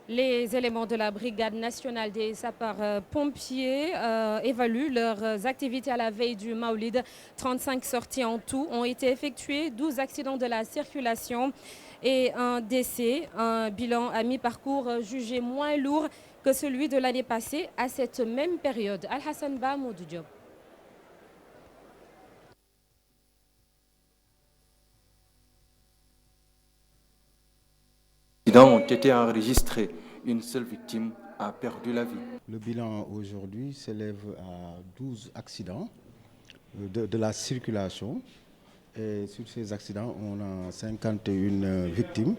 Les éléments de la Brigade nationale des sapeurs-pompiers évaluent leurs activités à la veille du Maoulid. 35 sorties en tout ont été effectuées, 12 accidents de la circulation et un décès. Un bilan à mi-parcours jugé moins lourd que celui de l'année passée à cette même période. Al-Hassan Ba, Modou Diop. Ont été enregistrés. Une seule victime a perdu la vie. Le bilan aujourd'hui s'élève à 12 accidents de la circulation. Et sur ces accidents, on a 51 victimes.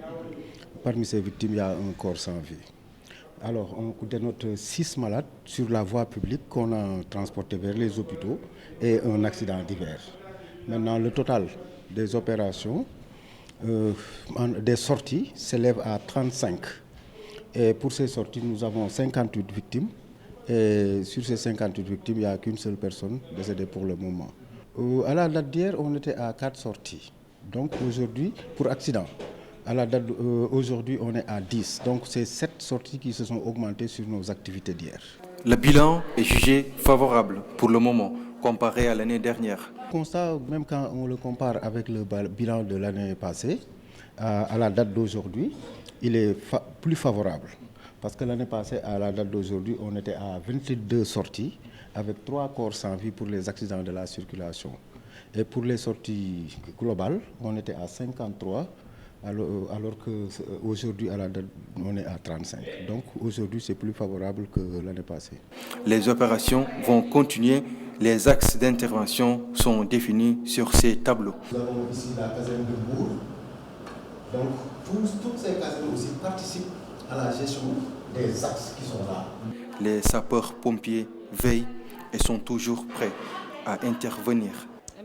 Parmi ces victimes, il y a un corps sans vie. Alors, on dénote 6 malades sur la voie publique qu'on a transportés vers les hôpitaux et un accident divers. Maintenant, le total des opérations, des sorties, s'élève à 35. Et pour ces sorties, nous avons 58 victimes. Et sur ces 58 victimes, il n'y a qu'une seule personne décédée pour le moment. À la date d'hier, on était à 4 sorties. Donc aujourd'hui, pour accident, à la date aujourd'hui, on est à 10. Donc c'est 7 sorties qui se sont augmentées sur nos activités d'hier. Le bilan est jugé favorable pour le moment, comparé à l'année dernière. Le constat, même quand on le compare avec le bilan de l'année passée, à la date d'aujourd'hui, il est plus favorable. Parce que l'année passée, à la date d'aujourd'hui, on était à 22 sorties, avec 3 corps sans vie pour les accidents de la circulation. Et pour les sorties globales, on était à 53, alors qu'aujourd'hui, à la date, on est à 35. Donc aujourd'hui, c'est plus favorable que l'année passée. Les opérations vont continuer. Les axes d'intervention sont définis sur ces tableaux. Nous avons ici la caserne de Bourg. Donc toutes ces casernes aussi participent à la gestion des axes qui sont là. Les sapeurs-pompiers veillent et sont toujours prêts à intervenir.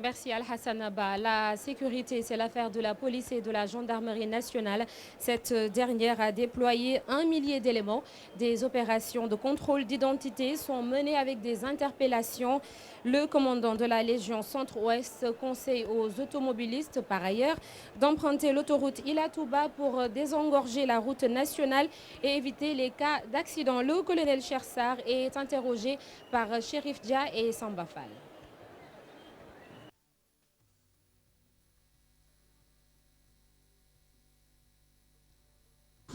Merci Al-Hassan Abba. La sécurité, c'est l'affaire de la police et de la gendarmerie nationale. Cette dernière a déployé 1 millier d'éléments. Des opérations de contrôle d'identité sont menées avec des interpellations. Le commandant de la Légion Centre-Ouest conseille aux automobilistes, par ailleurs, d'emprunter l'autoroute Ila Touba pour désengorger la route nationale et éviter les cas d'accident. Le colonel Chersar est interrogé par Chérif Dia et Samba Fall.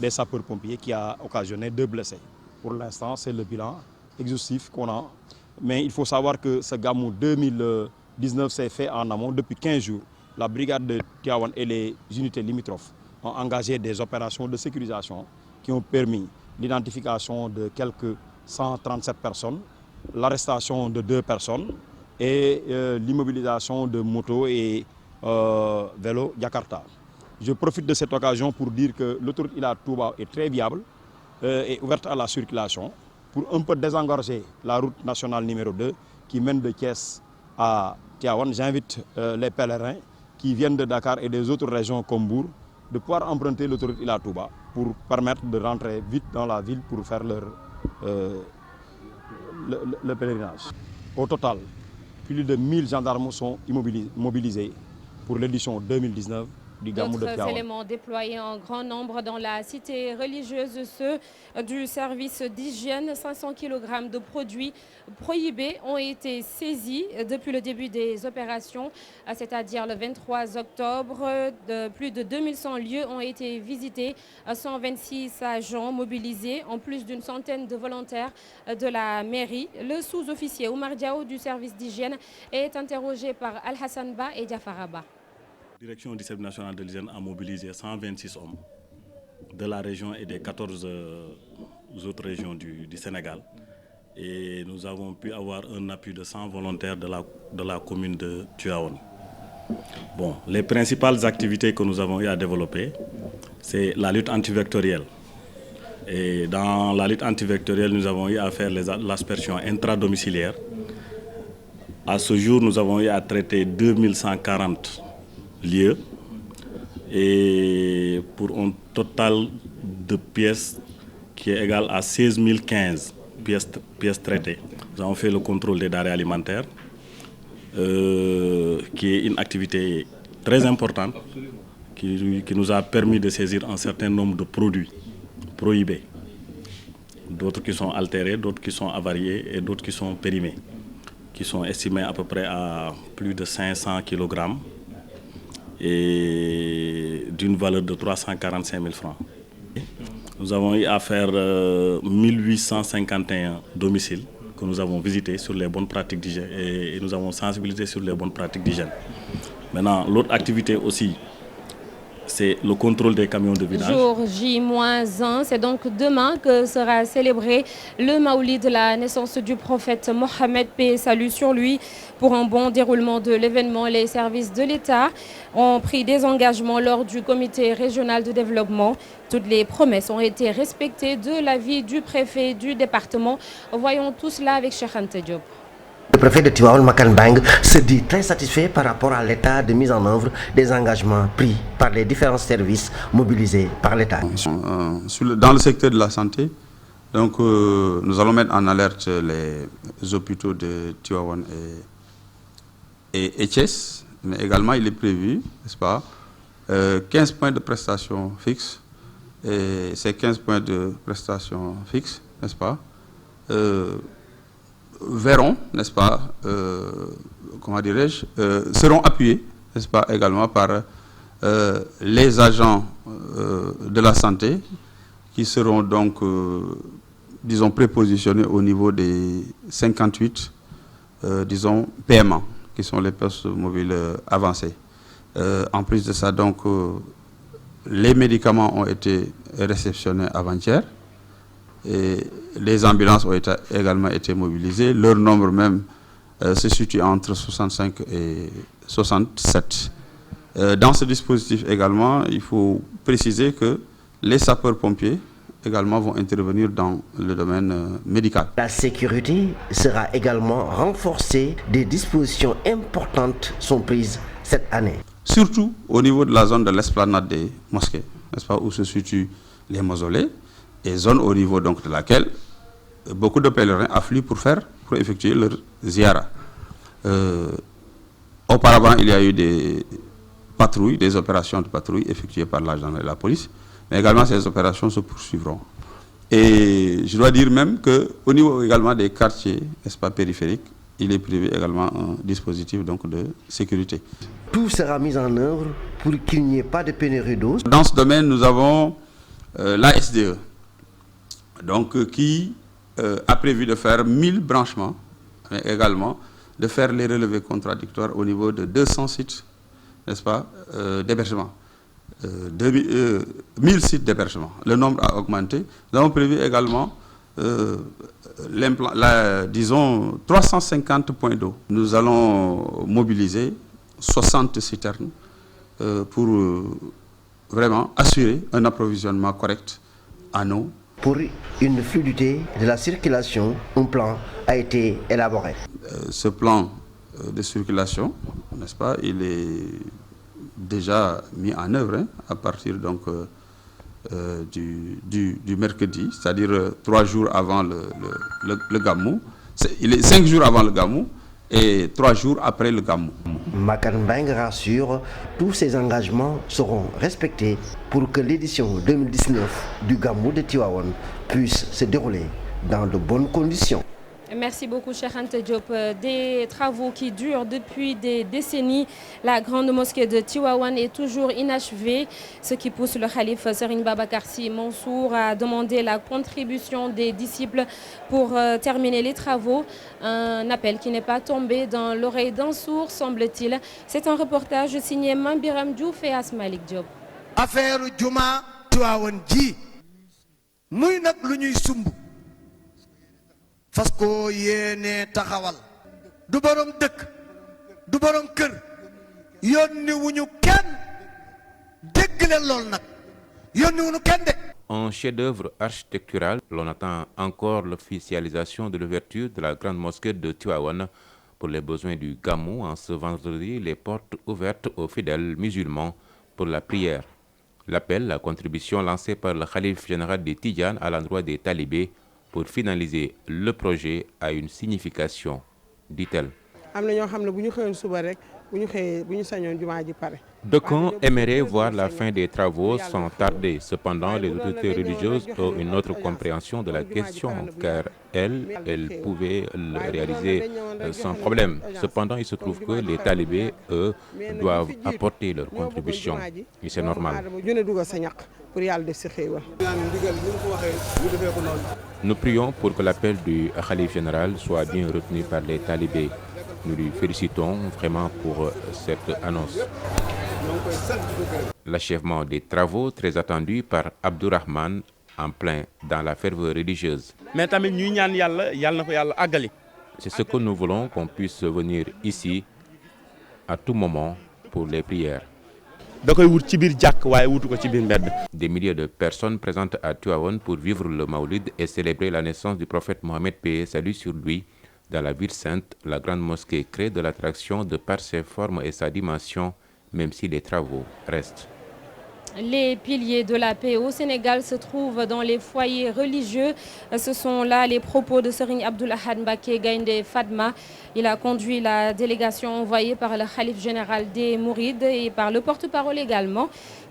Des sapeurs-pompiers qui a occasionné 2 blessés. Pour l'instant, c'est le bilan exhaustif qu'on a. Mais il faut savoir que ce Gamou 2019 s'est fait en amont depuis 15 jours. La brigade de Tivaouane et les unités limitrophes ont engagé des opérations de sécurisation qui ont permis l'identification de quelques 137 personnes, l'arrestation de 2 personnes et l'immobilisation de motos et vélos Jakarta. Je profite de cette occasion pour dire que l'autoroute Ila Touba est très viable et ouverte à la circulation pour un peu désengorger la route nationale numéro 2 qui mène de Thiès à Tivaouane. J'invite les pèlerins qui viennent de Dakar et des autres régions comme Bourg de pouvoir emprunter l'autoroute Ila Touba pour permettre de rentrer vite dans la ville pour faire le pèlerinage. Au total, plus de 1000 gendarmes sont mobilisés pour l'édition 2019. D'autres éléments déployés en grand nombre dans la cité religieuse, ceux du service d'hygiène. 500 kg de produits prohibés ont été saisis depuis le début des opérations, c'est-à-dire le 23 octobre. Plus de 2100 lieux ont été visités, 126 agents mobilisés, en plus d'une centaine de volontaires de la mairie. Le sous-officier Oumar Diaw du service d'hygiène est interrogé par Al-Hassan Ba et Diafaraba. La direction du service national de l'hygiène a mobilisé 126 hommes de la région et des 14 autres régions du Sénégal. Et nous avons pu avoir un appui de 100 volontaires de la commune de Tivaouane. Bon, les principales activités que nous avons eu à développer, c'est la lutte antivectorielle. Et dans la lutte antivectorielle, nous avons eu à faire l'aspersion intradomiciliaire. À ce jour, nous avons eu à traiter 2140 lieux et pour un total de pièces qui est égal à 16 015 pièces traitées. Nous avons fait le contrôle des denrées alimentaires, qui est une activité très importante qui nous a permis de saisir un certain nombre de produits prohibés d'autres qui sont altérés, d'autres qui sont avariés et d'autres qui sont périmés, qui sont estimés à peu près à plus de 500 kg et d'une valeur de 345 000 francs. Nous avons eu à faire 1851 domiciles que nous avons visités sur les bonnes pratiques d'hygiène et nous avons sensibilisé sur les bonnes pratiques d'hygiène. Maintenant, l'autre activité aussi, c'est le contrôle des camions de vidange. Jour J-1, c'est donc demain que sera célébré le Maoulid de la naissance du prophète Mohammed, paix et salut sur lui. Pour un bon déroulement de l'événement, les services de l'État ont pris des engagements lors du comité régional de développement. Toutes les promesses ont été respectées de l'avis du préfet du département. Voyons tout cela avec Cheikh Anta Diop. Le préfet de Tivaouane, Makan Bang, se dit très satisfait par rapport à l'état de mise en œuvre des engagements pris par les différents services mobilisés par l'État. Dans le secteur de la santé, donc, nous allons mettre en alerte les hôpitaux de Tivaouane et Thiès, mais également il est prévu, n'est-ce pas, 15 points de prestations fixes, et ces 15 points de prestations fixes, n'est-ce pas, verront, n'est-ce pas, comment dirais-je, seront appuyés, n'est-ce pas, également par les agents de la santé qui seront donc, disons, prépositionnés au niveau des 58, disons, PMA, qui sont les postes mobiles avancés. En plus de ça, donc, les médicaments ont été réceptionnés avant-hier. Et les ambulances ont également été mobilisées. Leur nombre même se situe entre 65 et 67. Dans ce dispositif également, il faut préciser que les sapeurs-pompiers également vont intervenir dans le domaine médical. La sécurité sera également renforcée. Des dispositions importantes sont prises cette année. Surtout au niveau de la zone de l'esplanade des mosquées, n'est-ce pas, où se situent les mausolées. Et zone au niveau donc de laquelle beaucoup de pèlerins affluent pour effectuer leur ziara. Auparavant, il y a eu des patrouilles, des opérations de patrouille effectuées par l'agent de la police, mais également ces opérations se poursuivront. Et je dois dire même qu'au niveau également des quartiers, n'est-ce pas, périphériques, il est prévu également un dispositif donc de sécurité. Tout sera mis en œuvre pour qu'il n'y ait pas de pénurie d'eau. Dans ce domaine, nous avons la SDE. Donc, qui a prévu de faire 1000 branchements, mais également de faire les relevés contradictoires au niveau de 200 sites, n'est-ce pas, d'hébergement. 1000 sites d'hébergement. Le nombre a augmenté. Nous avons prévu également, disons, 350 points d'eau. Nous allons mobiliser 60 citernes pour vraiment assurer un approvisionnement correct en eau. Pour une fluidité de la circulation, un plan a été élaboré. Ce plan de circulation, n'est-ce pas, il est déjà mis en œuvre à partir donc, du mercredi, c'est-à-dire 3 jours avant le Gamou. Il est 5 jours avant le Gamou et 3 jours après le Gamou. Makan Bang rassure, tous ces engagements seront respectés pour que l'édition 2019 du Gamou de Tivaouane puisse se dérouler dans de bonnes conditions. Merci beaucoup, Cheikh Anta Diop. Des travaux qui durent depuis des décennies. La grande mosquée de Tivaouane est toujours inachevée, ce qui pousse le khalife Serigne Babacar Sy Mansour à demander la contribution des disciples pour terminer les travaux. Un appel qui n'est pas tombé dans l'oreille d'un sourd, semble-t-il. C'est un reportage signé Mambiram Diouf et Asmalik Diop. Affaire Juma Tivaouane ji muy nak lu ñuy sumb fas ko yéene taxawal du borom dëkk du borom kër yónni wuñu kenn dégg leen lool nag yónni wuñu kenn de. Un chef-d'œuvre architectural, l'on attend encore l'officialisation de l'ouverture de la grande mosquée de Tivaouane pour les besoins du Gamou. En ce vendredi, les portes ouvertes aux fidèles musulmans pour la prière. L'appel, la contribution lancée par le khalife général des Tidjanes à l'endroit des talibés pour finaliser le projet a une signification, dit-elle. am na ñoo xam ne bu ñu xëyoon suba rek bu ñu sañoon jumaa ji pare D'aucuns aimeraient voir la fin des travaux sans tarder. Cependant, les autorités religieuses ont une autre compréhension de la question, car elles pouvaient le réaliser sans problème. Cependant, il se trouve que les talibés, eux, doivent apporter leur contribution. Et c'est normal. Nous prions pour que l'appel du Khalife général soit bien retenu par les talibés. Nous lui félicitons vraiment pour cette annonce. L'achèvement des travaux très attendus par Abdourahmane en plein dans la ferveur religieuse. C'est ce que nous voulons, qu'on puisse venir ici à tout moment pour les prières. Des milliers de personnes présentes à Tivaouane pour vivre le Maoulid et célébrer la naissance du prophète Mohammed, paix et salut sur lui. Dans la ville sainte, la grande mosquée crée de l'attraction de par ses formes et sa dimension, même si les travaux restent. Les piliers de la paix au Sénégal se trouvent dans les foyers religieux. Ce sont là les propos de Serigne Abdoul Ahad Mbacké Gaïndé Fatma. Il a conduit la délégation envoyée par le Khalife général des Mourides et par le porte-parole également.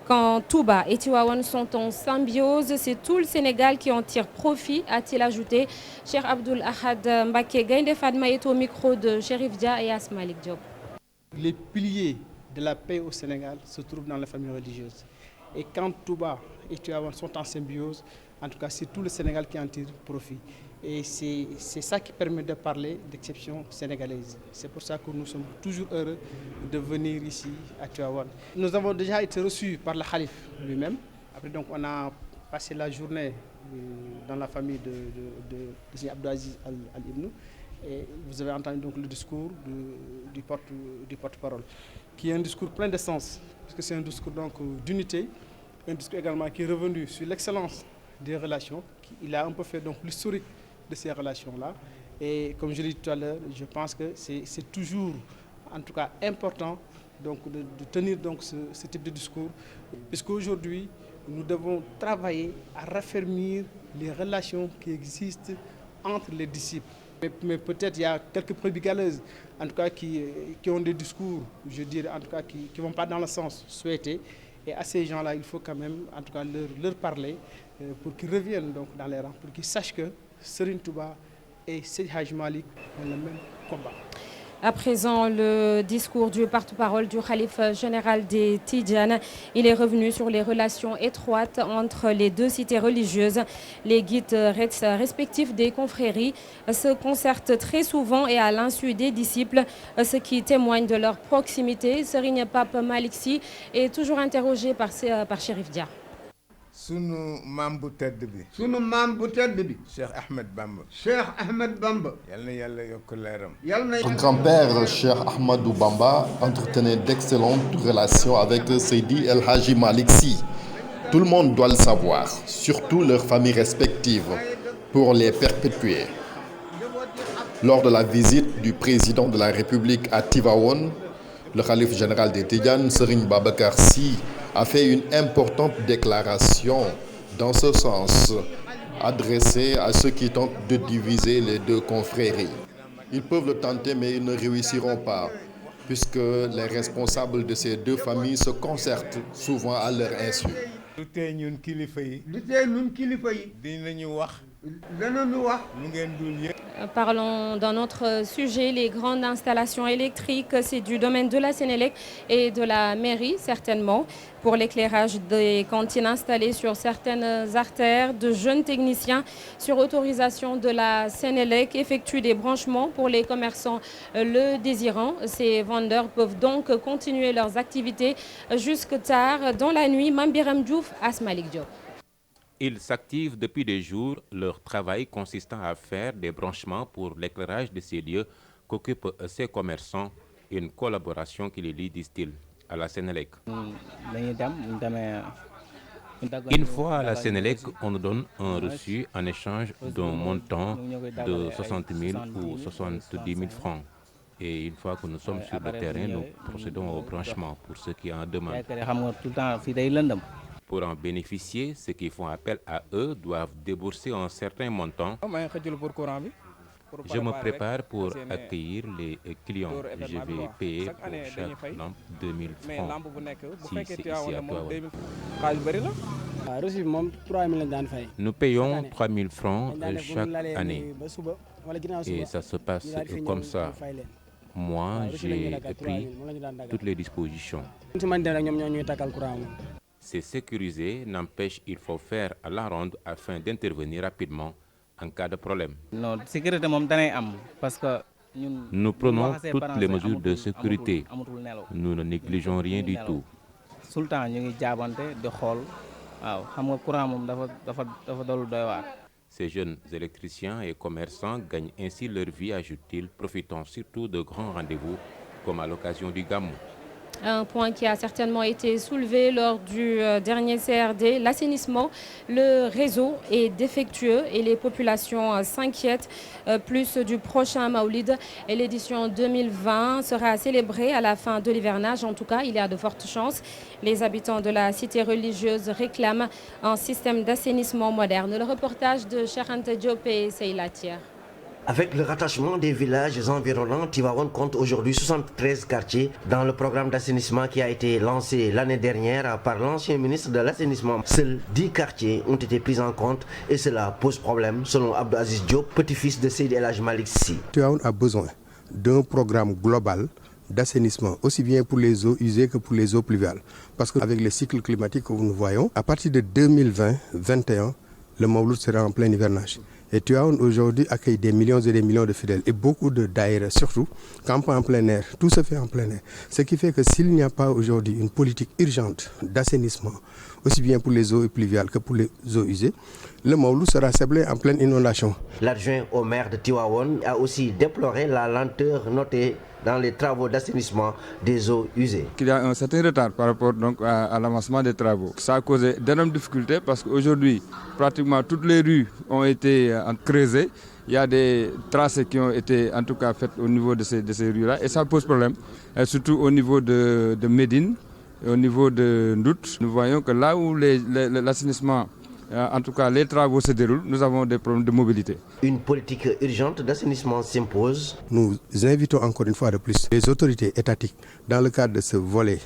Quand Touba et Tivaouane sont en symbiose, c'est tout le Sénégal qui en tire profit, a-t-il ajouté. Cheikh Abdoul Ahad Mbacké Gaïndé Fatma est au micro de Chérif Dia et Asmalik Diop. Les piliers de la paix au Sénégal se trouvent dans la famille religieuse. Et quand Touba et Tivaouane sont en symbiose, en tout cas, c'est tout le Sénégal qui en tire profit. Et c'est ça qui permet de parler d'exception sénégalaise. C'est pour ça que nous sommes toujours heureux de venir ici à Tivaouane. Nous avons déjà été reçus par le Khalife lui-même. Après, donc, on a passé la journée dans la famille de Abdou Aziz Al-Ibnou. Et vous avez entendu donc le discours du porte-parole, qui est un discours plein de sens, parce que c'est un discours d'unité, un discours également qui est revenu sur l'excellence des relations. Il a un peu fait donc l'historique de ces relations-là. Et comme je l'ai dit tout à l'heure, je pense que c'est toujours, en tout cas, important donc, de tenir donc ce type de discours, puisqu'aujourd'hui, nous devons travailler à raffermir les relations qui existent entre les disciples. Mais peut-être il y a quelques brebis galeuses, en tout cas, qui ont des discours, je dirais, en tout cas, qui ne vont pas dans le sens souhaité. Et à ces gens-là, il faut quand même, en tout cas, leur parler pour qu'ils reviennent donc dans les rangs, pour qu'ils sachent que Serigne Touba et Seydi Hadji Malick ont le même combat. À présent, le discours du porte-parole du Khalife général des Tidjanes. Il est revenu sur les relations étroites entre les deux cités religieuses. Les guides respectifs des confréries se concertent très souvent et à l'insu des disciples, ce qui témoigne de leur proximité. Serigne Pape Malick Sy est toujours interrogé par Chérif Dia. sunu maam bu tedd bi. Cheikh Ahmed Bamba. yal na yàlla yokk leeram. Son grand-père, Cheikh Ahmadou Bamba, entretenait d'excellentes relations avec Seydi El Hadji Malick Sy. Tout le monde doit le savoir, surtout leurs familles respectives, pour les perpétuer. Lors de la visite du président de la République à Tivaouane, le Khalife général des Tidjanes, Serigne Babacar Sy, a fait une importante déclaration dans ce sens, adressée à ceux qui tentent de diviser les deux confréries. Ils peuvent le tenter, mais ils ne réussiront pas, puisque les responsables de ces deux familles se concertent souvent à leur insu. Parlons d'un autre sujet, les grandes installations électriques. C'est du domaine de la Sénélec et de la mairie, certainement. Pour l'éclairage des cantines installées sur certaines artères, de jeunes techniciens, sur autorisation de la Sénélec, effectuent des branchements pour les commerçants le désirant. Ces vendeurs peuvent donc continuer leurs activités jusque tard dans la nuit. Mame Biram Diouf, Asmalik Diop. Ils s'activent depuis des jours, leur travail consistant à faire des branchements pour l'éclairage de ces lieux qu'occupent ces commerçants, une collaboration qui les lie, disent-ils, à la Sénélec. Une fois à la Sénélec, on nous donne un reçu en échange d'un montant de 60 000 ou 70 000 francs. Et une fois que nous sommes sur le terrain, nous procédons au branchement pour ceux qui en demandent. Pour en bénéficier, ceux qui font appel à eux doivent débourser un certain montant. Je me prépare pour accueillir les clients. Je vais payer pour chaque lampe 2000 francs. Si c'est ici à Tivaouane. Nous payons 3000 francs chaque année. Et ça se passe comme ça. Moi, j'ai pris toutes les dispositions. C'est sécurisé, n'empêche, il faut faire à la ronde afin d'intervenir rapidement en cas de problème. Nous prenons toutes les mesures de sécurité. Nous ne négligeons rien du tout. Ces jeunes électriciens et commerçants gagnent ainsi leur vie, ajoute-t-il, profitant surtout de grands rendez-vous comme à l'occasion du Gamou. Un point qui a certainement été soulevé lors du dernier CRD, l'assainissement. Le réseau est défectueux et les populations s'inquiètent plus du prochain Maoulid. Et l'édition 2020 sera célébrée à la fin de l'hivernage. En tout cas, il y a de fortes chances. Les habitants de la cité religieuse réclament un système d'assainissement moderne. Le reportage de Cheikh Anta Diop et Seyla Thier. Avec le rattachement des villages environnants, Tivaouane compte aujourd'hui 73 quartiers dans le programme d'assainissement qui a été lancé l'année dernière par l'ancien ministre de l'assainissement. Seuls 10 quartiers ont été pris en compte et cela pose problème selon Abdou Aziz Diop, petit-fils de Seydi El Hadji Malick Sy. Tivaouane a besoin d'un programme global d'assainissement, aussi bien pour les eaux usées que pour les eaux pluviales. Parce qu'avec les cycles climatiques que nous voyons, à partir de 2020-2021, le Mawlud sera en plein hivernage. Et Tivaouane aujourd'hui accueille des millions et des millions de fidèles et beaucoup de daïras, surtout campent en plein air. Tout se fait en plein air. Ce qui fait que s'il n'y a pas aujourd'hui une politique urgente d'assainissement, aussi bien pour les eaux pluviales que pour les eaux usées, le Mawlud sera ciblé en pleine inondation. L'adjoint au maire de Tivaouane a aussi déploré la lenteur notée dans les travaux d'assainissement des eaux usées. Il y a un certain retard par rapport donc à l'avancement des travaux. Ça a causé d'énormes difficultés parce qu'aujourd'hui, pratiquement toutes les rues ont été creusées. Il y a des traces qui ont été en tout cas faites au niveau de ces rues-là et ça pose problème, surtout au niveau de Médine et au niveau de Ndout. Nous voyons que là où l'assainissement, en tout cas les travaux se déroulent, nous avons des problèmes de mobilité. Une politique urgente d'assainissement s'impose. Nous invitons encore une fois de plus les autorités étatiques, dans le cadre de ce volet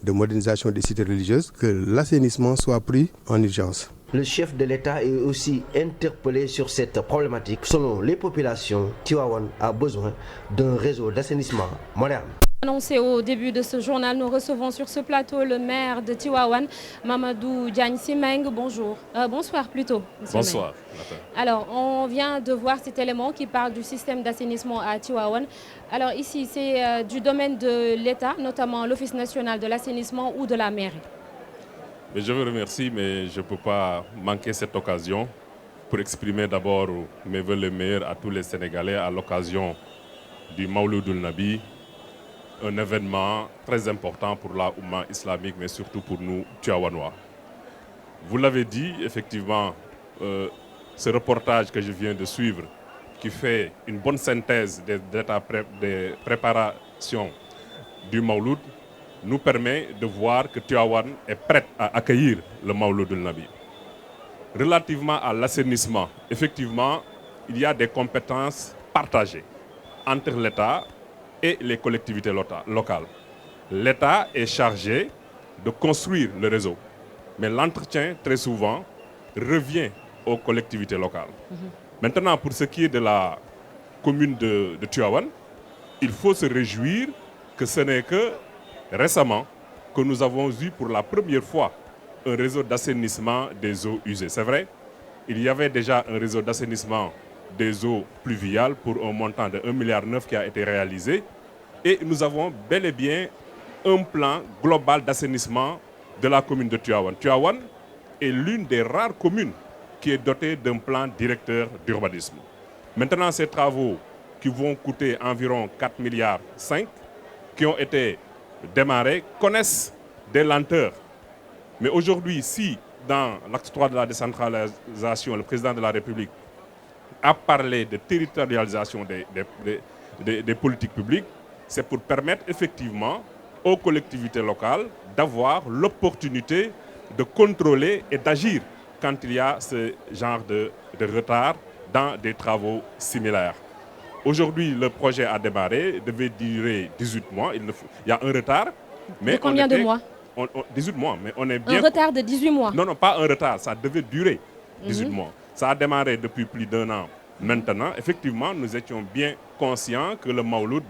de modernisation des cités religieuses, que l'assainissement soit pris en urgence. Le chef de l'État est aussi interpellé sur cette problématique. Selon les populations, Tivaouane a besoin d'un réseau d'assainissement moderne. Annoncé au début de ce journal, nous recevons sur ce plateau le maire de Tivaouane, Mamadou Diagne Simeng. Bonjour. Bonsoir plutôt. Bonsoir. Alors, on vient de voir cet élément qui parle du système d'assainissement à Tivaouane. Alors ici, c'est du domaine de l'État, notamment l'Office national de l'assainissement ou de la mairie. Mais je vous remercie, mais je ne peux pas manquer cette occasion pour exprimer d'abord mes vœux les meilleurs à tous les Sénégalais à l'occasion du Mawloudoul Nabi, un événement très important pour la Oumma islamique, mais surtout pour nous, Tivaouanois. Vous l'avez dit, effectivement, ce reportage que je viens de suivre, qui fait une bonne synthèse des préparations du Mawloud, nous permet de voir que Tivaouane est prête à accueillir le Mawloudoul Nabi. Relativement à l'assainissement, effectivement, il y a des compétences partagées entre l'État et les collectivités locales. L'État est chargé de construire le réseau, mais l'entretien, très souvent, revient aux collectivités locales. Maintenant, pour ce qui est de la commune de Tivaouane, il faut se réjouir que ce n'est que récemment que nous avons eu pour la première fois un réseau d'assainissement des eaux usées. C'est vrai, il y avait déjà un réseau d'assainissement des eaux pluviales pour un montant de 1,9 milliard qui a été réalisé. Et nous avons bel et bien un plan global d'assainissement de la commune de Tivaouane. Tivaouane est l'une des rares communes qui est dotée d'un plan directeur d'urbanisme. Maintenant, ces travaux qui vont coûter environ 4,5 milliards, qui ont été démarrés, connaissent des lenteurs. Mais aujourd'hui, si dans l'acte 3 de la décentralisation, le président de la République a parlé de territorialisation des politiques publiques, c'est pour permettre effectivement aux collectivités locales d'avoir l'opportunité de contrôler et d'agir quand il y a ce genre de retard dans des travaux similaires. Aujourd'hui, le projet a démarré, devait durer 18 mois. Il y a un retard. Mais de combien de mois 18 mois, mais on est bien... Un retard de 18 mois? Non, pas un retard, ça devait durer 18 mois. Ça a démarré depuis plus d'1 an. Maintenant, effectivement, nous étions bien conscients que le Mawlud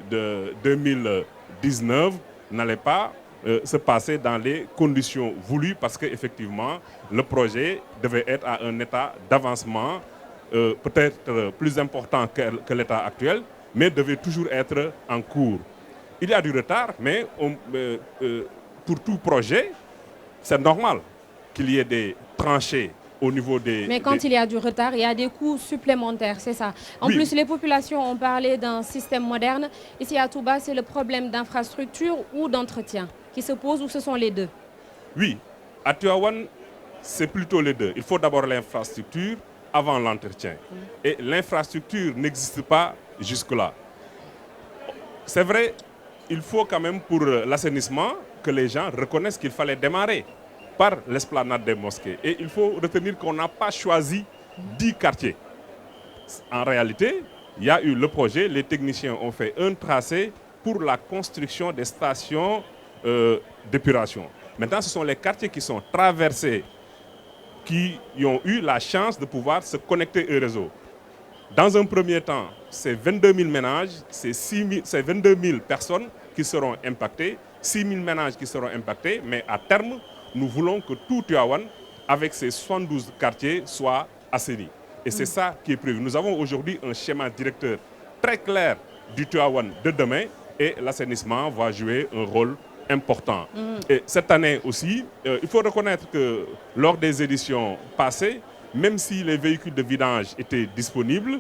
de 2019 n'allait pas se passer dans les conditions voulues parce qu'effectivement, le projet devait être à un état d'avancement peut-être plus important que l'état actuel, mais devait toujours être en cours. Il y a du retard, mais pour tout projet, c'est normal qu'il y ait des tranchées au niveau des... Mais quand il y a du retard, il y a des coûts supplémentaires, c'est ça. En plus, les populations ont parlé d'un système moderne. Ici à Touba, c'est le problème d'infrastructure ou d'entretien qui se pose, ou ce sont les deux? Oui, à Tivaouane, c'est plutôt les deux. Il faut d'abord l'infrastructure avant l'entretien. Et l'infrastructure n'existe pas jusque-là. C'est vrai, il faut quand même pour l'assainissement que les gens reconnaissent qu'il fallait démarrer par l'esplanade des mosquées. Et il faut retenir qu'on n'a pas choisi 10 quartiers. En réalité, il y a eu le projet, les techniciens ont fait un tracé pour la construction des stations d'épuration. Maintenant, ce sont les quartiers qui sont traversés qui ont eu la chance de pouvoir se connecter au réseau. Dans un premier temps, c'est 22 000 ménages, c'est 22 000 personnes qui seront impactées, 6 000 ménages qui seront impactés, mais à terme, nous voulons que tout Tivaouane, avec ses 72 quartiers, soit assaini. Et c'est ça qui est prévu. Nous avons aujourd'hui un schéma directeur très clair du Tivaouane de demain et l'assainissement va jouer un rôle important. Et cette année aussi, il faut reconnaître que lors des éditions passées, même si les véhicules de vidange étaient disponibles,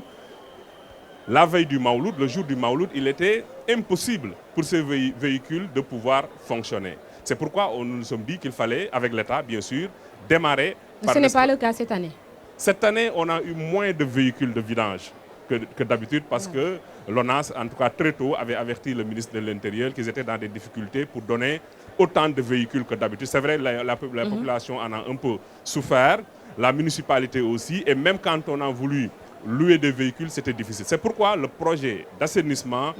la veille du Mawlud, le jour du Mawlud, il était impossible pour ces véhicules de pouvoir fonctionner. C'est pourquoi nous nous sommes dit qu'il fallait, avec l'État bien sûr, démarrer... Ce n'est pas le cas cette année. Cette année, on a eu moins de véhicules de vidange que d'habitude parce que l'ONAS, en tout cas très tôt, avait averti le ministre de l'Intérieur qu'ils étaient dans des difficultés pour donner autant de véhicules que d'habitude. C'est vrai, la population en a un peu souffert, la municipalité aussi, et même quand on a voulu louer des véhicules, c'était difficile. C'est pourquoi le projet d'assainissement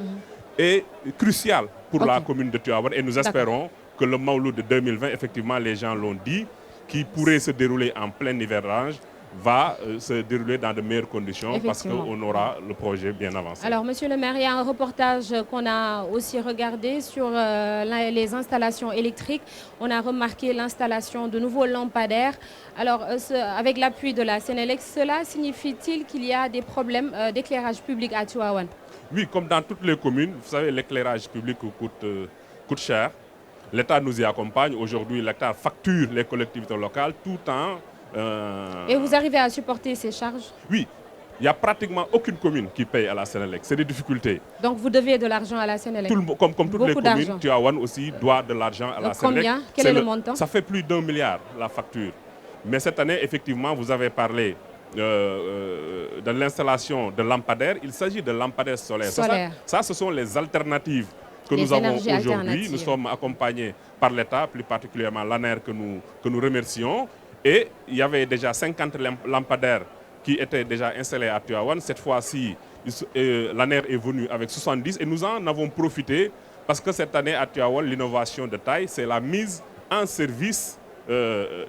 est crucial pour la commune de Tivaouane et nous espérons que le Mawlud de 2020, effectivement, les gens l'ont dit, qui pourrait se dérouler en plein hivernage, va se dérouler dans de meilleures conditions parce qu'on aura le projet bien avancé. Alors, monsieur le maire, il y a un reportage qu'on a aussi regardé sur les installations électriques. On a remarqué l'installation de nouveaux lampadaires. Alors, avec l'appui de la Sénélec, cela signifie-t-il qu'il y a des problèmes d'éclairage public à Tivaouane? Oui, comme dans toutes les communes, vous savez, l'éclairage public coûte cher. L'État nous y accompagne. Aujourd'hui, l'État facture les collectivités locales tout en... Et vous arrivez à supporter ces charges? Oui, il n'y a pratiquement aucune commune qui paye à la Sénélec. C'est des difficultés. Donc vous devez de l'argent à la Sénélec? Comme toutes les communes, Tivaouane aussi doit de l'argent à la Sénélec. Combien? Quel est le montant? Ça fait plus d'1 milliard la facture. Mais cette année, effectivement, vous avez parlé de l'installation de lampadaires. Il s'agit de lampadaires solaires. Ça, ce sont les alternatives que nous avons aujourd'hui. Nous sommes accompagnés par l'État, plus particulièrement l'ANER que nous remercions. Et il y avait déjà 50 lampadaires qui étaient déjà installés à Tivaouane. Cette fois-ci, l'ANER est venu avec 70 et nous en avons profité parce que cette année à Tivaouane, l'innovation de taille, c'est la mise en service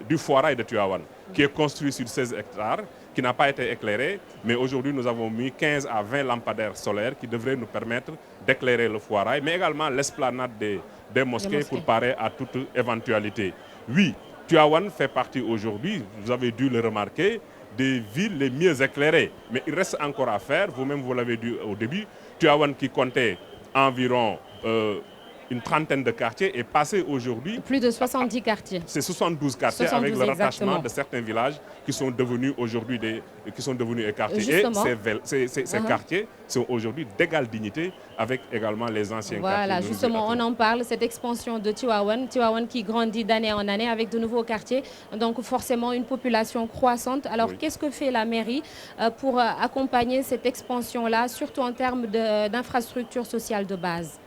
du foirail de Tivaouane qui est construit sur 16 hectares, qui n'a pas été éclairé. Mais aujourd'hui, nous avons mis 15 à 20 lampadaires solaires qui devraient nous permettre d'éclairer le foirail, mais également l'esplanade des mosquées pour parer à toute éventualité. Oui, Tivaouane fait partie aujourd'hui, vous avez dû le remarquer, des villes les mieux éclairées. Mais il reste encore à faire, vous-même vous l'avez dit au début, Tivaouane qui comptait environ une trentaine de quartiers est passé aujourd'hui... Plus de 70 quartiers. C'est 72 quartiers avec le rattachement de certains villages qui sont devenus aujourd'hui des quartiers. Justement. Et ces quartiers sont aujourd'hui d'égale dignité avec également les anciens quartiers. Voilà, justement, on en parle, cette expansion de Tivaouane qui grandit d'année en année avec de nouveaux quartiers, donc forcément une population croissante. Alors, qu'est-ce que fait la mairie pour accompagner cette expansion-là, surtout en termes d'infrastructures sociales de base?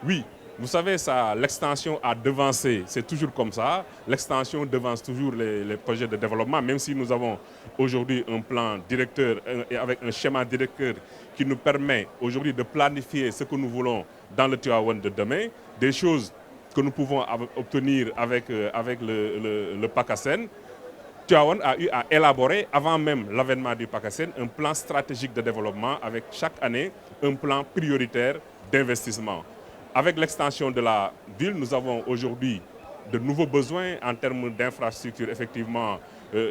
Oui, Vous savez, l'extension a devancé, c'est toujours comme ça. L'extension devance toujours les projets de développement, même si nous avons aujourd'hui un plan directeur et avec un schéma directeur qui nous permet aujourd'hui de planifier ce que nous voulons dans le Tivaouane de demain, des choses que nous pouvons obtenir avec le PACASEN. Tivaouane a eu à élaborer, avant même l'avènement du PACASEN, un plan stratégique de développement avec chaque année un plan prioritaire d'investissement. Avec l'extension de la ville, nous avons aujourd'hui de nouveaux besoins en termes d'infrastructures, effectivement,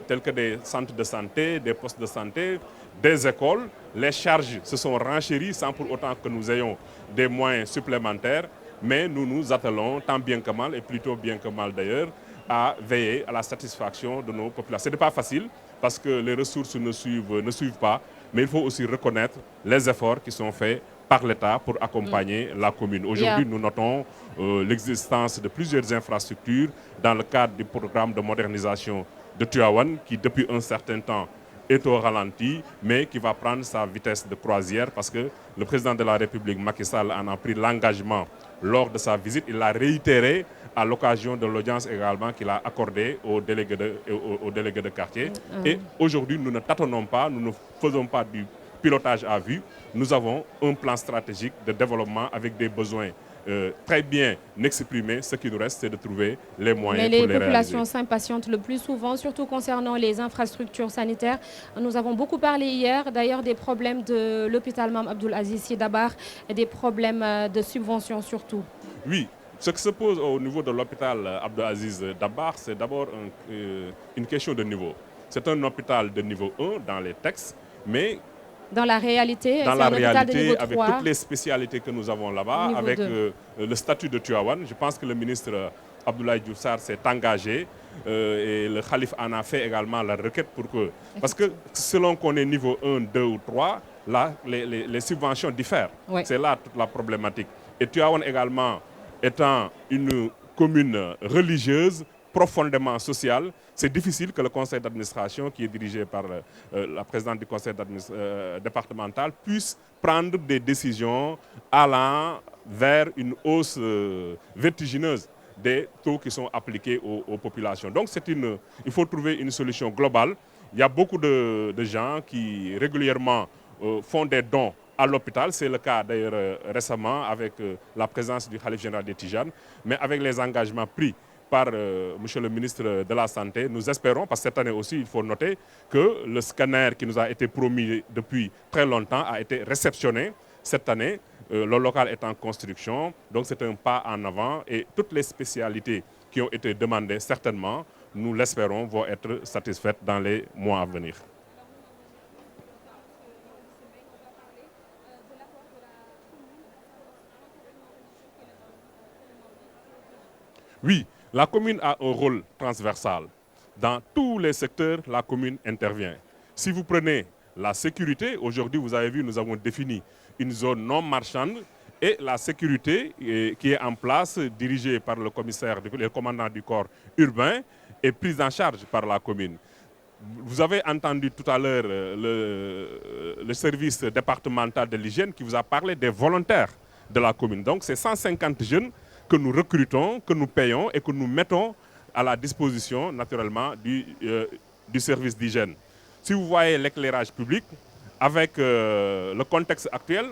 tels que des centres de santé, des postes de santé, des écoles. Les charges se sont renchéries sans pour autant que nous ayons des moyens supplémentaires, mais nous nous attelons, tant bien que mal, et plutôt bien que mal d'ailleurs, à veiller à la satisfaction de nos populations. Ce n'est pas facile parce que les ressources ne suivent pas, mais il faut aussi reconnaître les efforts qui sont faits par l'État pour accompagner la commune. Aujourd'hui, nous notons l'existence de plusieurs infrastructures dans le cadre du programme de modernisation de Tivaouane qui, depuis un certain temps, est au ralenti, mais qui va prendre sa vitesse de croisière parce que le président de la République, Macky Sall, en a pris l'engagement lors de sa visite. Il l'a réitéré à l'occasion de l'audience également qu'il a accordée aux délégués de quartier. Et aujourd'hui, nous ne tâtonnons pas, nous ne faisons pas du pilotage à vue. Nous avons un plan stratégique de développement avec des besoins très bien exprimés. Ce qui nous reste, c'est de trouver les moyens pour les réaliser. Mais les populations s'impatientent le plus souvent, surtout concernant les infrastructures sanitaires. Nous avons beaucoup parlé hier, d'ailleurs, des problèmes de l'hôpital Mame Abdoul Aziz Sy Dabakh et des problèmes de subventions surtout. Oui. Ce qui se pose au niveau de l'hôpital Abdoul Aziz Dabakh, c'est d'abord une question de niveau. C'est un hôpital de niveau 1 dans les textes, mais dans la réalité, avec toutes les spécialités que nous avons là-bas, avec le statut de Tivaouane, je pense que le ministre Abdoulaye Diouf Sarr s'est engagé et le Khalif en a fait également la requête pour que... Parce que selon qu'on est niveau 1, 2 ou 3, là, les subventions diffèrent. Ouais. C'est là toute la problématique. Et Tivaouane également, étant une commune religieuse, profondément sociale, c'est difficile que le conseil d'administration, qui est dirigé par la présidente du conseil départemental, puisse prendre des décisions allant vers une hausse vertigineuse des taux qui sont appliqués aux populations. Donc il faut trouver une solution globale. Il y a beaucoup de gens qui régulièrement font des dons à l'hôpital. C'est le cas d'ailleurs récemment avec la présence du Khalif général des Tijanes, mais avec les engagements pris par monsieur le ministre de la Santé, nous espérons, parce que cette année aussi, il faut noter que le scanner qui nous a été promis depuis très longtemps a été réceptionné cette année. Le local est en construction, donc c'est un pas en avant et toutes les spécialités qui ont été demandées, certainement, nous l'espérons, vont être satisfaites dans les mois à venir. Oui. La commune a un rôle transversal. Dans tous les secteurs, la commune intervient. Si vous prenez la sécurité, aujourd'hui, vous avez vu, nous avons défini une zone non marchande et la sécurité qui est en place, dirigée par le commissaire, le commandant du corps urbain, est prise en charge par la commune. Vous avez entendu tout à l'heure le service départemental de l'hygiène qui vous a parlé des volontaires de la commune. Donc, c'est 150 jeunes que nous recrutons, que nous payons et que nous mettons à la disposition, naturellement, du service d'hygiène. Si vous voyez l'éclairage public, avec le contexte actuel,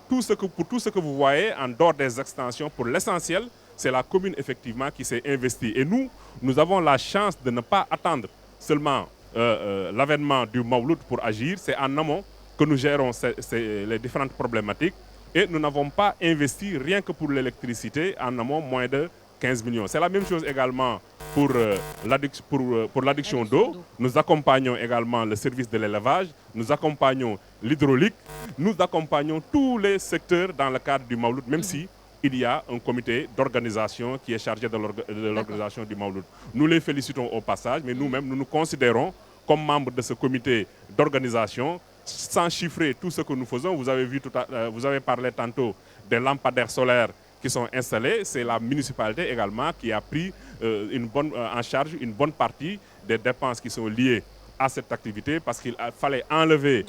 pour tout ce que vous voyez en dehors des extensions, pour l'essentiel, c'est la commune, effectivement, qui s'est investie. Et nous avons la chance de ne pas attendre seulement l'avènement du Mawlud pour agir. C'est en amont que nous gérons les différentes problématiques. Et nous n'avons pas investi rien que pour l'électricité en amont moins de 15 millions. C'est la même chose également pour l'adduction d'eau. Nous accompagnons également le service de l'élevage, nous accompagnons l'hydraulique, nous accompagnons tous les secteurs dans le cadre du Mawlud, même si il y a un comité d'organisation qui est chargé de l'organisation du Mawlud. Nous les félicitons au passage, mais nous-mêmes, nous nous considérons comme membres de ce comité d'organisation. Sans chiffrer tout ce que nous faisons, vous avez parlé tantôt des lampadaires solaires qui sont installés. C'est la municipalité également qui a pris en charge une bonne partie des dépenses qui sont liées à cette activité parce qu'il fallait enlever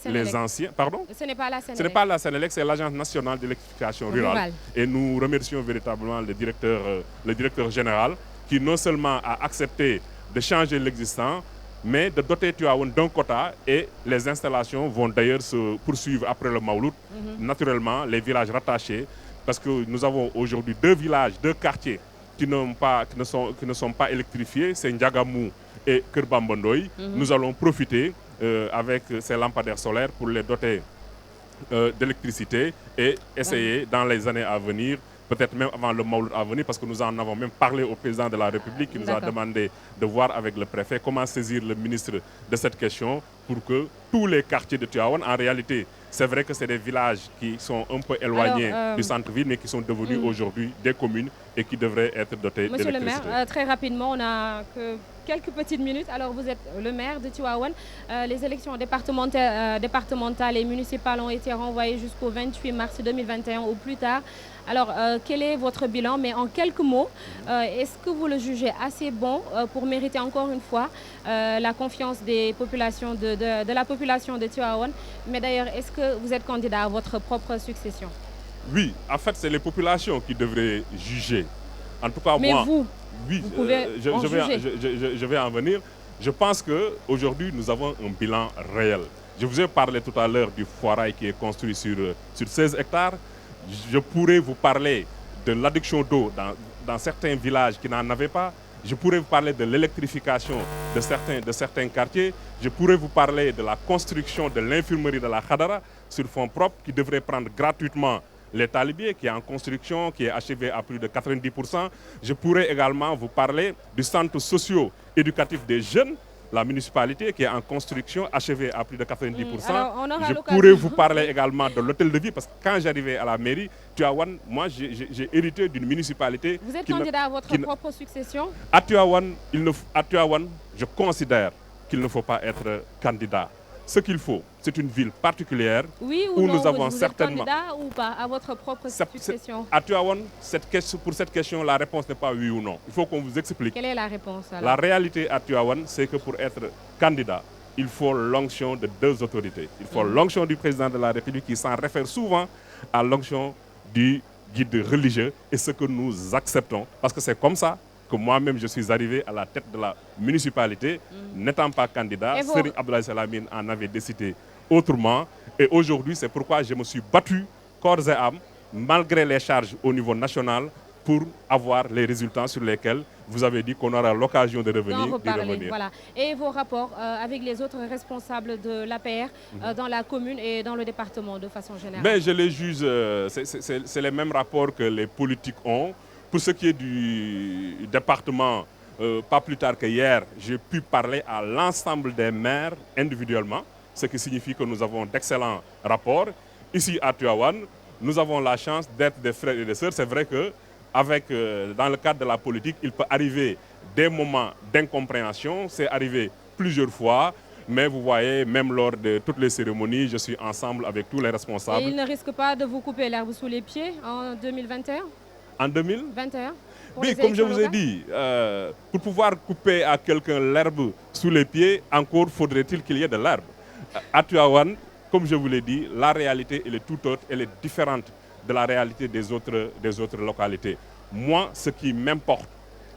les anciens. Pardon? Ce n'est pas la Sénélec. Ce n'est pas la Sénélec, c'est l'Agence nationale d'électrification rurale. Et nous remercions véritablement le directeur général qui non seulement a accepté de changer l'existant, mais de doter Tivaouane d'un quota et les installations vont d'ailleurs se poursuivre après le Mawlud. Naturellement, les villages rattachés, parce que nous avons aujourd'hui 2 villages, 2 quartiers qui ne sont pas électrifiés, c'est Ndiagamou et Kerbambondoy. Nous allons profiter avec ces lampadaires solaires pour les doter d'électricité et essayer dans les années à venir, peut-être même avant le Mawlud à venir, parce que nous en avons même parlé au président de la République qui nous a demandé de voir avec le préfet comment saisir le ministre de cette question pour que tous les quartiers de Tivaouane, en réalité, c'est vrai que c'est des villages qui sont un peu éloignés du centre-ville, mais qui sont devenus aujourd'hui des communes et qui devraient être dotés d'électricité. Monsieur le maire, très rapidement, on n'a que quelques petites minutes. Alors, vous êtes le maire de Tivaouane. Les élections départementales et municipales ont été renvoyées jusqu'au 28 mars 2021 ou plus tard. Alors, quel est votre bilan? Mais en quelques mots, est-ce que vous le jugez assez bon pour mériter encore une fois la confiance des populations de la population de Tivaouane? Mais d'ailleurs, est-ce que vous êtes candidat à votre propre succession? Oui, en fait, c'est les populations qui devraient juger. En tout cas, mais moi, vous, oui, vous pouvez je vais en venir. Je pense qu'aujourd'hui, nous avons un bilan réel. Je vous ai parlé tout à l'heure du foirail qui est construit sur 16 hectares. Je pourrais vous parler de l'adduction d'eau dans certains villages qui n'en avaient pas. Je pourrais vous parler de l'électrification de certains quartiers. Je pourrais vous parler de la construction de l'infirmerie de la Khadara sur fonds propres qui devrait prendre gratuitement les talibiers, qui est en construction, qui est achevé à plus de 90%. Je pourrais également vous parler du centre socio-éducatif des jeunes, la municipalité qui est en construction, achevée à plus de 90%. Alors, je pourrais vous parler également de l'hôtel de ville, parce que quand j'arrivais à la mairie, Tivaouane, moi j'ai hérité d'une municipalité. Vous êtes candidat à votre propre succession? À Tivaouane, je considère qu'il ne faut pas être candidat. Ce qu'il faut, c'est une ville particulière où non, nous avons vous certainement... êtes candidat ou pas à votre propre succession? À Tivaouane, pour cette question, la réponse n'est pas oui ou non. Il faut qu'on vous explique. Quelle est la réponse alors? La réalité à Tivaouane, c'est que pour être candidat, il faut l'onction de 2 autorités. Il faut l'onction du président de la République qui s'en réfère souvent à l'onction du guide religieux et ce que nous acceptons. Parce que c'est comme ça que moi-même je suis arrivé à la tête de la municipalité, n'étant pas candidat. Serigne Abdoulaye Salamine en avait décidé autrement. Et aujourd'hui, c'est pourquoi je me suis battu corps et âme, malgré les charges au niveau national, pour avoir les résultats sur lesquels vous avez dit qu'on aura l'occasion de revenir. Voilà. Et vos rapports avec les autres responsables de l'APR dans la commune et dans le département de façon générale? Mais je les juge, c'est les mêmes rapports que les politiques ont. Pour ce qui est du département, pas plus tard que hier, j'ai pu parler à l'ensemble des maires individuellement, ce qui signifie que nous avons d'excellents rapports. Ici à Tivaouane, nous avons la chance d'être des frères et des sœurs. C'est vrai que dans le cadre de la politique, il peut arriver des moments d'incompréhension. C'est arrivé plusieurs fois. Mais vous voyez, même lors de toutes les cérémonies, je suis ensemble avec tous les responsables. Et il ne risque pas de vous couper l'herbe sous les pieds en 2021? En 2021? Oui, comme je vous ai dit, pour pouvoir couper à quelqu'un l'herbe sous les pieds, encore faudrait-il qu'il y ait de l'herbe. À Tivaouane, comme je vous l'ai dit, la réalité elle est tout autre, elle est différente de la réalité des autres localités. Moi, ce qui m'importe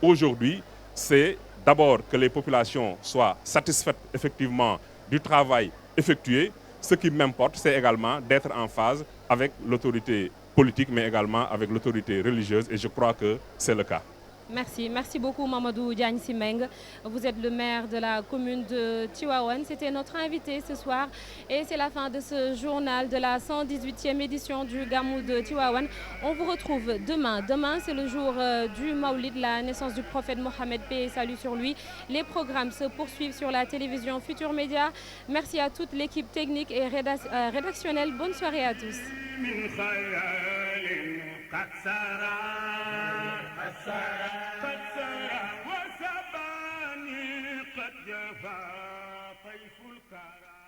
aujourd'hui, c'est d'abord que les populations soient satisfaites effectivement du travail effectué. Ce qui m'importe, c'est également d'être en phase avec l'autorité politique, mais également avec l'autorité religieuse, et je crois que c'est le cas. Merci. Merci beaucoup Mamadou Diagne Simeng. Vous êtes le maire de la commune de Tivaouane. C'était notre invité ce soir. Et c'est la fin de ce journal de la 118e édition du Gamou de Tivaouane. On vous retrouve demain. Demain, c'est le jour du Maoulid, la naissance du prophète Mohamed, paix et salut sur lui. Les programmes se poursuivent sur la télévision Futur Média. Merci à toute l'équipe technique et rédactionnelle. Bonne soirée à tous. قد سرى وسباني قد جفا طيف الكرى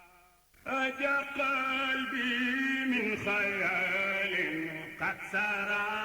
أجا قلبي من خيال قد سرى